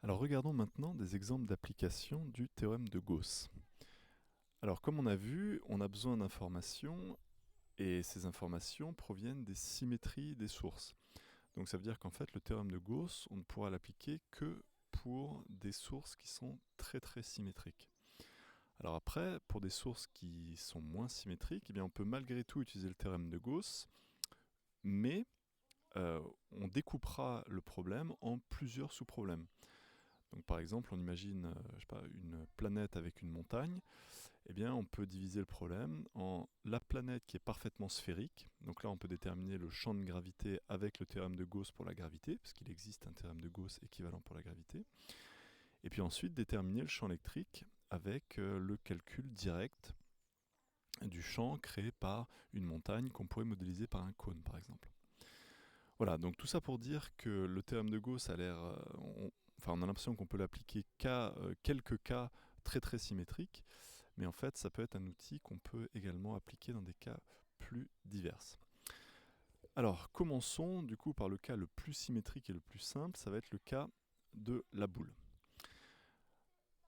Alors regardons maintenant des exemples d'application du théorème de Gauss. Alors comme on a vu, on a besoin d'informations et ces informations proviennent des symétries des sources. Donc ça veut dire qu'en fait le théorème de Gauss, on ne pourra l'appliquer que pour des sources qui sont très très symétriques. Alors après, pour des sources qui sont moins symétriques, eh bien on peut malgré tout utiliser le théorème de Gauss, mais on découpera le problème en plusieurs sous-problèmes. Donc par exemple, on imagine je sais pas, une planète avec une montagne. Eh bien, on peut diviser le problème en la planète qui est parfaitement sphérique. Donc là, on peut déterminer le champ de gravité avec le théorème de Gauss pour la gravité, parce qu'il existe un théorème de Gauss équivalent pour la gravité. Et puis ensuite, déterminer le champ électrique avec le calcul direct du champ créé par une montagne qu'on pourrait modéliser par un cône, par exemple. Voilà, donc tout ça pour dire que le théorème de Gauss a l'air... on a l'impression qu'on peut l'appliquer qu'à quelques cas très très symétriques, mais en fait ça peut être un outil qu'on peut également appliquer dans des cas plus divers. Alors commençons du coup par le cas le plus symétrique et le plus simple, ça va être le cas de la boule.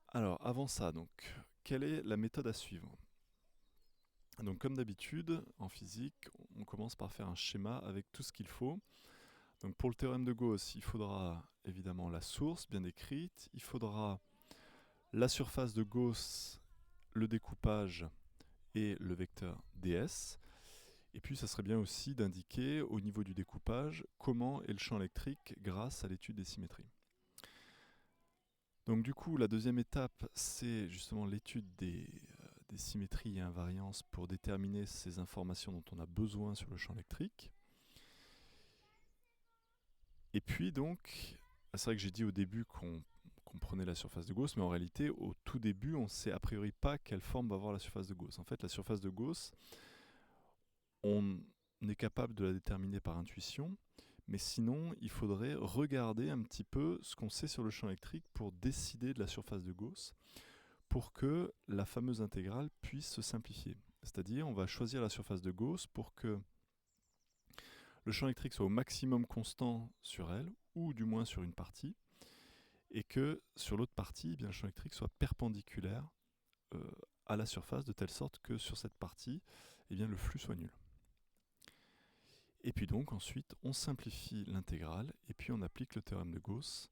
Alors avant ça, donc, quelle est la méthode à suivre? Donc comme d'habitude, en physique, on commence par faire un schéma avec tout ce qu'il faut. Donc pour le théorème de Gauss, il faudra évidemment la source bien décrite, il faudra la surface de Gauss, le découpage et le vecteur ds. Et puis ça serait bien aussi d'indiquer au niveau du découpage comment est le champ électrique grâce à l'étude des symétries. Donc du coup, la deuxième étape, c'est justement l'étude des symétries et invariances pour déterminer ces informations dont on a besoin sur le champ électrique. Et puis donc, c'est vrai que j'ai dit au début qu'on prenait la surface de Gauss, mais en réalité, au tout début, on ne sait a priori pas quelle forme va avoir la surface de Gauss. En fait, la surface de Gauss, on est capable de la déterminer par intuition, mais sinon, il faudrait regarder un petit peu ce qu'on sait sur le champ électrique pour décider de la surface de Gauss, pour que la fameuse intégrale puisse se simplifier. C'est-à-dire, on va choisir la surface de Gauss pour que le champ électrique soit au maximum constant sur elle, ou du moins sur une partie, et que sur l'autre partie, eh bien, le champ électrique soit perpendiculaire à la surface, de telle sorte que sur cette partie, eh bien, le flux soit nul. Et puis donc ensuite, on simplifie l'intégrale, et puis on applique le théorème de Gauss,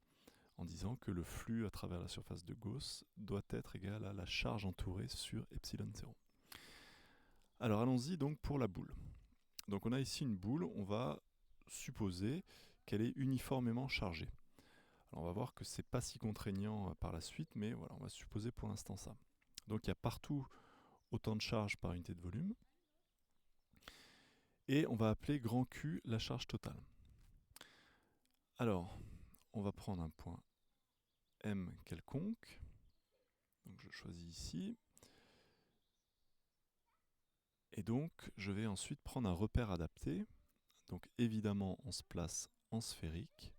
en disant que le flux à travers la surface de Gauss doit être égal à la charge entourée sur epsilon 0. Alors allons-y donc pour la boule. Donc on a ici une boule, on va supposer qu'elle est uniformément chargée. Alors on va voir que c'est pas si contraignant par la suite, mais voilà, on va supposer pour l'instant ça. Donc il y a partout autant de charge par unité de volume, et on va appeler grand Q la charge totale. Alors, on va prendre un point M quelconque, donc je choisis ici, et donc je vais ensuite prendre un repère adapté. Donc évidemment, on se place en sphérique.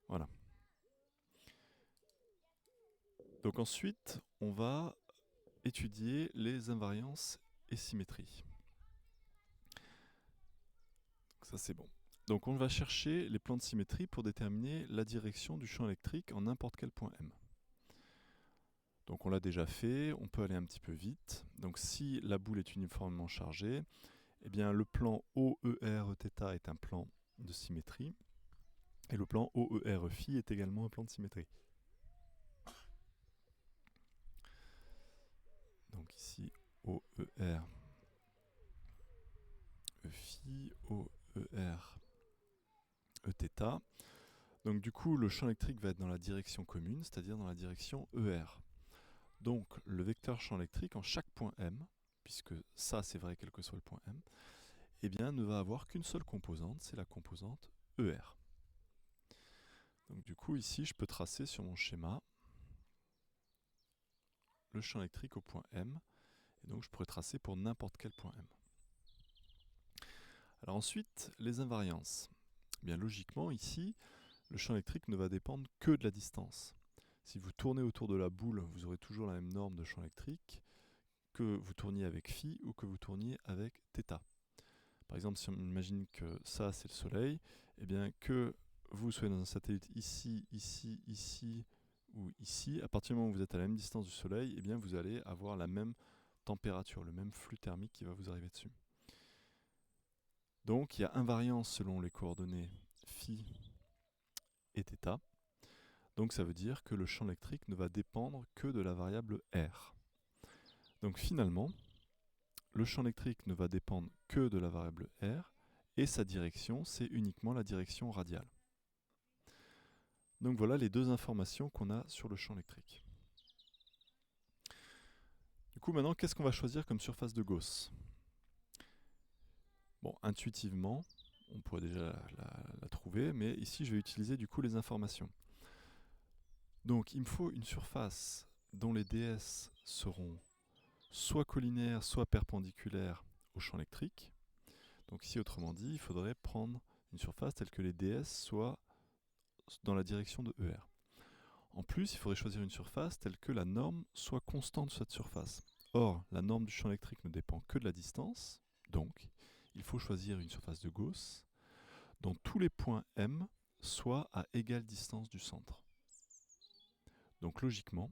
Voilà. Donc ensuite, on va étudier les invariances et symétries. Donc ça c'est bon. Donc on va chercher les plans de symétrie pour déterminer la direction du champ électrique en n'importe quel point M. Donc on l'a déjà fait, on peut aller un petit peu vite. Donc si la boule est uniformément chargée, eh bien le plan OER-θ est un plan de symétrie, et le plan OER-φ est également un plan de symétrie. Donc ici OER, Φ, OER, Eθ. Donc du coup, le champ électrique va être dans la direction commune, c'est-à-dire dans la direction ER. Donc le vecteur champ électrique en chaque point M, puisque ça c'est vrai quel que soit le point M, eh bien ne va avoir qu'une seule composante, c'est la composante ER. Donc du coup ici je peux tracer sur mon schéma le champ électrique au point M, et donc je pourrais tracer pour n'importe quel point M. Alors ensuite, les invariances. Eh bien logiquement ici, le champ électrique ne va dépendre que de la distance. Si vous tournez autour de la boule, vous aurez toujours la même norme de champ électrique, que vous tourniez avec Φ ou que vous tourniez avec θ. Par Par exemple, si on imagine que ça, c'est le Soleil, eh bien que vous soyez dans un satellite ici, ici, ici ou ici, à partir du moment où vous êtes à la même distance du Soleil, eh bien vous allez avoir la même température, le même flux thermique qui va vous arriver dessus. Donc il y a invariance selon les coordonnées phi et θ. Donc ça veut dire que le champ électrique ne va dépendre que de la variable R. Donc finalement, le champ électrique ne va dépendre que de la variable R et sa direction, c'est uniquement la direction radiale. Donc voilà les deux informations qu'on a sur le champ électrique. Du coup maintenant, qu'est-ce qu'on va choisir comme surface de Gauss? Bon, intuitivement, on pourrait déjà la trouver, mais ici je vais utiliser du coup les informations. Donc il me faut une surface dont les ds seront soit collinaires, soit perpendiculaires au champ électrique. Donc ici, autrement dit, il faudrait prendre une surface telle que les ds soient dans la direction de ER. En plus, il faudrait choisir une surface telle que la norme soit constante sur cette surface. Or, la norme du champ électrique ne dépend que de la distance, donc il faut choisir une surface de Gauss dont tous les points M soient à égale distance du centre. Donc logiquement,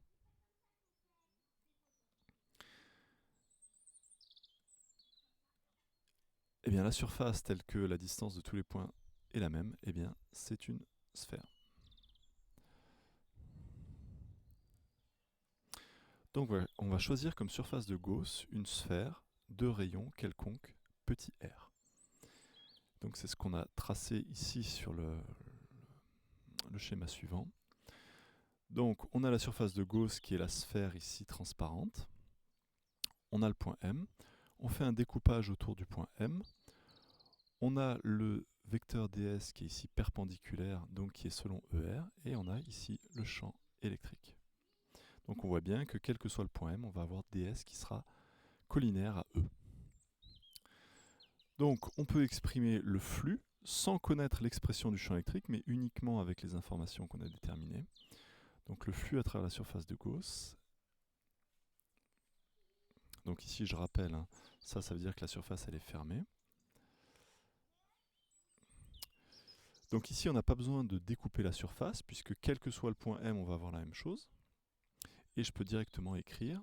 eh bien, la surface telle que la distance de tous les points est la même, eh bien, c'est une sphère. Donc voilà, on va choisir comme surface de Gauss une sphère de rayon quelconque petit r. Donc c'est ce qu'on a tracé ici sur le schéma suivant. Donc on a la surface de Gauss qui est la sphère ici transparente. On a le point M. On fait un découpage autour du point M. On a le vecteur ds qui est ici perpendiculaire, donc qui est selon ER. Et on a ici le champ électrique. Donc on voit bien que quel que soit le point M, on va avoir ds qui sera collinaire à E. Donc on peut exprimer le flux sans connaître l'expression du champ électrique, mais uniquement avec les informations qu'on a déterminées. Donc le flux à travers la surface de Gauss. Donc ici je rappelle, hein, ça veut dire que la surface elle est fermée. Donc ici on n'a pas besoin de découper la surface, puisque quel que soit le point M, on va avoir la même chose. Et je peux directement écrire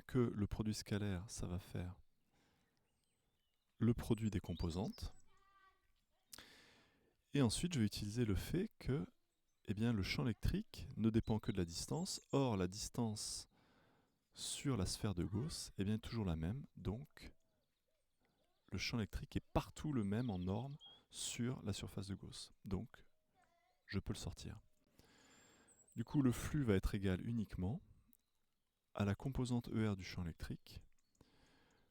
que le produit scalaire, ça va faire le produit des composantes. Et ensuite, je vais utiliser le fait que eh bien, le champ électrique ne dépend que de la distance. Or, la distance sur la sphère de Gauss est bien toujours la même. Donc, le champ électrique est partout le même en norme sur la surface de Gauss. Donc, je peux le sortir. Du coup, le flux va être égal uniquement à la composante ER du champ électrique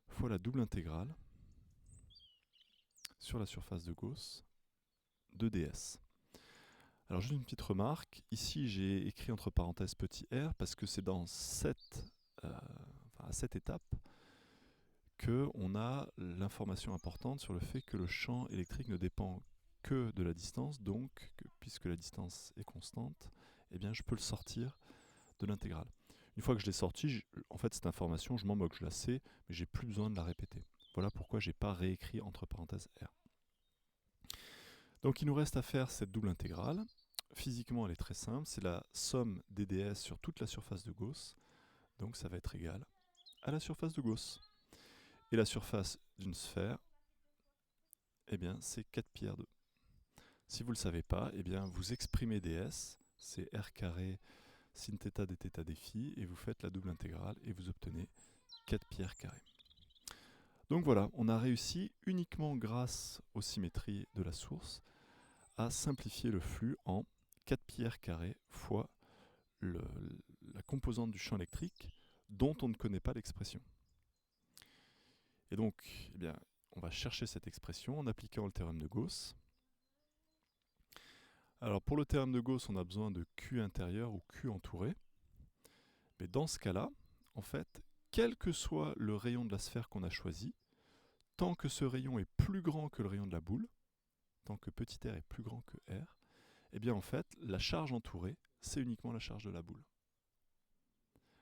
fois la double intégrale sur la surface de Gauss de ds. Alors juste une petite remarque, ici j'ai écrit entre parenthèses petit r parce que c'est dans à cette étape qu'on a l'information importante sur le fait que le champ électrique ne dépend que de la distance, donc puisque la distance est constante, eh bien je peux le sortir de l'intégrale. Une fois que je l'ai sorti, en fait cette information, je m'en moque, je la sais, mais j'ai plus besoin de la répéter. Voilà pourquoi j'ai pas réécrit entre parenthèses r. Donc il nous reste à faire cette double intégrale. Physiquement elle est très simple, c'est la somme des ds sur toute la surface de Gauss, donc ça va être égal à la surface de Gauss. Et la surface d'une sphère, eh bien c'est 4 pi r2. Si vous ne le savez pas, eh bien vous exprimez ds, c'est r carré sin θ dθ d phi, et vous faites la double intégrale et vous obtenez 4 pi r carré. Donc voilà, on a réussi uniquement grâce aux symétries de la source à simplifier le flux en 4 pi r carré fois la composante du champ électrique dont on ne connaît pas l'expression. Et donc, eh bien, on va chercher cette expression en appliquant le théorème de Gauss. Alors pour le théorème de Gauss, on a besoin de Q intérieur ou Q entouré. Mais dans ce cas-là, en fait, quel que soit le rayon de la sphère qu'on a choisi, tant que ce rayon est plus grand que le rayon de la boule, tant que petit r est plus grand que r, eh bien en fait, la charge entourée, c'est uniquement la charge de la boule.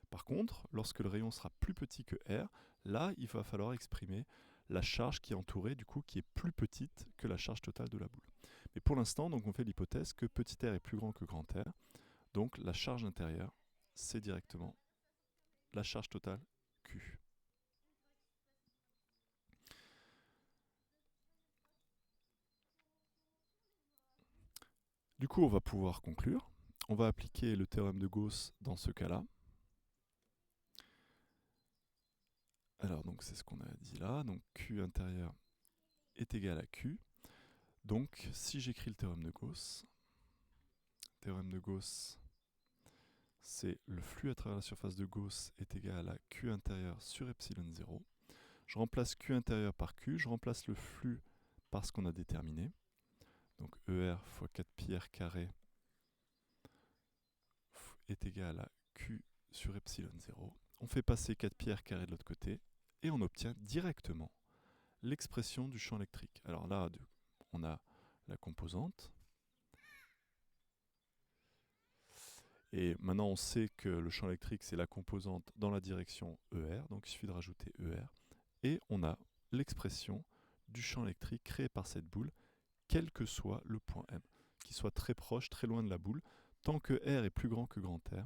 Par contre, lorsque le rayon sera plus petit que r, là, il va falloir exprimer la charge qui est entourée, du coup, qui est plus petite que la charge totale de la boule. Mais pour l'instant, donc, on fait l'hypothèse que petit r est plus grand que grand R. Donc la charge intérieure, c'est directement la charge totale Q. Du coup, on va pouvoir conclure. On va appliquer le théorème de Gauss dans ce cas-là. Alors, donc c'est ce qu'on a dit là. Donc Q intérieur est égal à Q. Donc, si j'écris le théorème de Gauss, c'est le flux à travers la surface de Gauss est égal à Q intérieur sur epsilon 0. Je remplace Q intérieur par Q, je remplace le flux par ce qu'on a déterminé. Donc ER fois 4πr carré est égal à Q sur epsilon 0. On fait passer 4πr carré de l'autre côté et on obtient directement l'expression du champ électrique. Alors là, on a la composante. Et maintenant, on sait que le champ électrique, c'est la composante dans la direction ER. Donc il suffit de rajouter ER. Et on a l'expression du champ électrique créé par cette boule, quel que soit le point M, qu'il soit très proche, très loin de la boule. Tant que R est plus grand que grand R,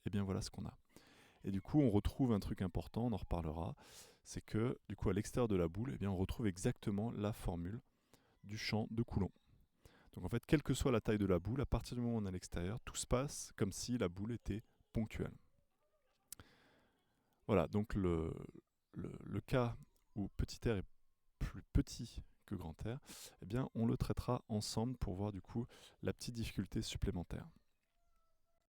et bien voilà ce qu'on a. Et du coup, on retrouve un truc important, on en reparlera, c'est que du coup, à l'extérieur de la boule, eh bien, on retrouve exactement la formule du champ de Coulomb. Donc en fait, quelle que soit la taille de la boule, à partir du moment où on est à l'extérieur, tout se passe comme si la boule était ponctuelle. Voilà, donc le cas où petit r est plus petit que grand R, eh bien, on le traitera ensemble pour voir du coup la petite difficulté supplémentaire.